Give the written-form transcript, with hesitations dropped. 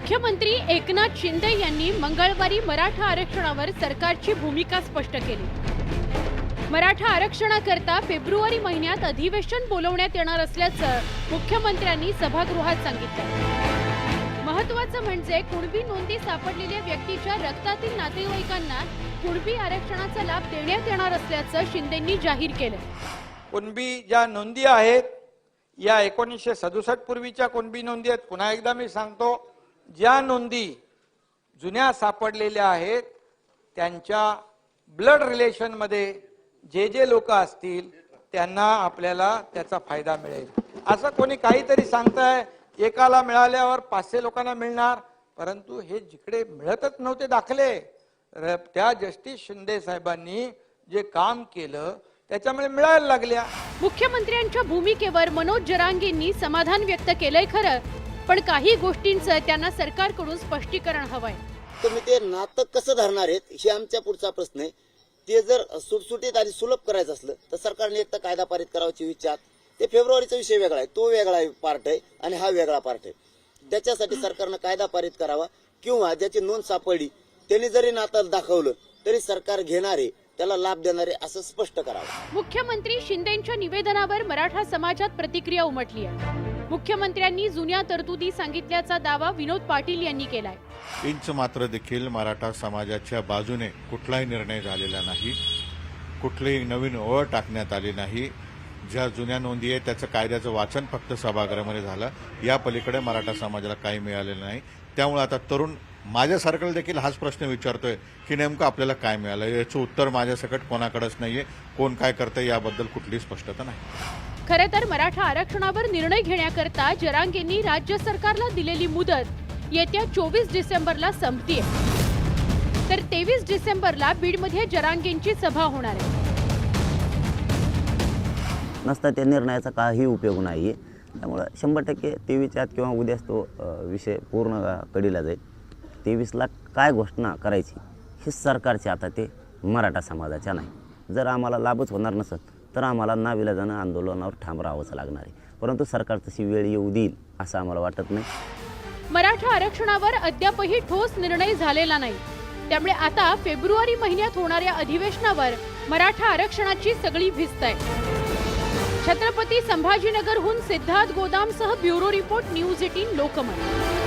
मुख्यमंत्री एकनाथ शिंदे यांनी मंगळवारी मराठा आरक्षणावर सरकारची भूमिका स्पष्ट केली। मराठा आरक्षणाकरता फेब्रुवारी महिन्यात अधिवेशन बोलवण्यात येणार असल्याचं मुख्यमंत्र्यांनी सभागृहात सांगितलं। महत्त्वाचं म्हणजे कुणबी नोंदी सापडलेल्या व्यक्तीच्या रक्तातील नातेवाईकांना कुणबी आरक्षणाचा लाभ देण्यात येणार असल्याचं शिंदेंनी जाहीर केलं। कुणबी ज्या नोंदी आहेत या 1967 पूर्वीच्या कुणबी नोंदी आहेत। पुन्हा एकदा मी सांगतो, ज्या नोंदी जुन्या सापडलेल्या आहेत त्यांच्या ब्लड रिलेशन मध्ये जे लोक असतील त्यांना आपल्याला त्याचा फायदा मिळेल। असं कोणी काहीतरी सांगताय एकाला मिळाल्यावर 500 लोकांना मिळणार, परंतु हे जिकडे मिळतच नव्हते दाखले, त्या जस्टिस शिंदे साहेबांनी जे काम केलं त्याच्यामुळे मिळायला लागल्या। मुख्यमंत्र्यांच्या भूमिकेवर मनोज जरांगेंनी समाधान व्यक्त केलंय खरं, पण काही गोष्टींचं त्यांना सरकारकडून स्पष्टीकरण हवंय। तुम्ही ते नातं कसं धरणार आहेत हे आमच्या पुढचा प्रश्न आहे। ते जर सुटसुटीत आणि सुलभ करायचं असलं तर सरकारने एक तर कायदा पारित करावाची विचार, ते फेब्रुवारीचा विषय वेगळा आहे, तो वेगळा पार्ट आहे आणि हा वेगळा पार्ट आहे। त्याच्यासाठी सरकारनं कायदा पारित करावा किंवा ज्याची नोंद सापडली त्यांनी जरी नातं दाखवलं तरी सरकार घेणारे त्याला लाभ देणारे असं स्पष्ट करावं। मुख्यमंत्री शिंदेंच्या निवेदनावर मराठा समाजात प्रतिक्रिया उमटली आहे। मुख्यमंत्र्यांनी जुन्या तरतुदी सांगितल्याचा दावा विनोद पाटील यांनी केलाय। इंच मात्र देखील मराठा समाजाच्या बाजूने कुठलाही निर्णय झालेला नाही, कुठलीही नवीन ओळ टाकण्यात आली नाही। ज्या जुन्या नोंदी आहेत त्याचं कायद्याचं वाचन फक्त सभागृहामध्ये झालं, या पलीकडे मराठा समाजाला काही मिळालेलं नाही। त्यामुळे आता तरुण माझ्यासारखं देखील हाच प्रश्न विचारतोय की नेमकं आपल्याला काय मिळालं, याचं उत्तर माझ्यासकट कोणाकडेच नाहीये। कोण काय करतंय याबद्दल कुठलीच स्पष्टता नाही। खरं तर मराठा आरक्षणावर निर्णय घेण्याकरता जरांगेंनी राज्य सरकारला दिलेली मुदत येत्या 24 डिसेंबरला संपतीये, तर 23 डिसेंबरला बीडमध्ये जरांगेंची सभा होणार आहे। नसता त्या निर्णयाचा काही उपयोग नाहीये। त्यामुळे 100% 23च्या आत किंवा उद्याच तो विषय पूर्ण कडीला जाईल। 23ला काय घोषणा करायची हे सरकारचे आता, ते मराठा समाजाच्या नाही। जर आम्हाला लाभच होणार नसत तर आम्हाला नाविलाजानं आंदोलनावर ठाम राहावंच लागणार आहे, परंतु सरकार तशी वेळ येऊ देईल असं आम्हाला वाटत नाही। मराठा आरक्षणावर अद्यापही ठोस निर्णय झालेला नाही, त्यामुळे आता फेब्रुवारी महिन्यात होणाऱ्या अधिवेशनावर मराठा आरक्षणाची सगळी भिस्त आहे। छत्रपती संभाजीनगरहून सिद्धार्थ गोदामसह ब्युरो रिपोर्ट, न्यूज 18 लोकमत।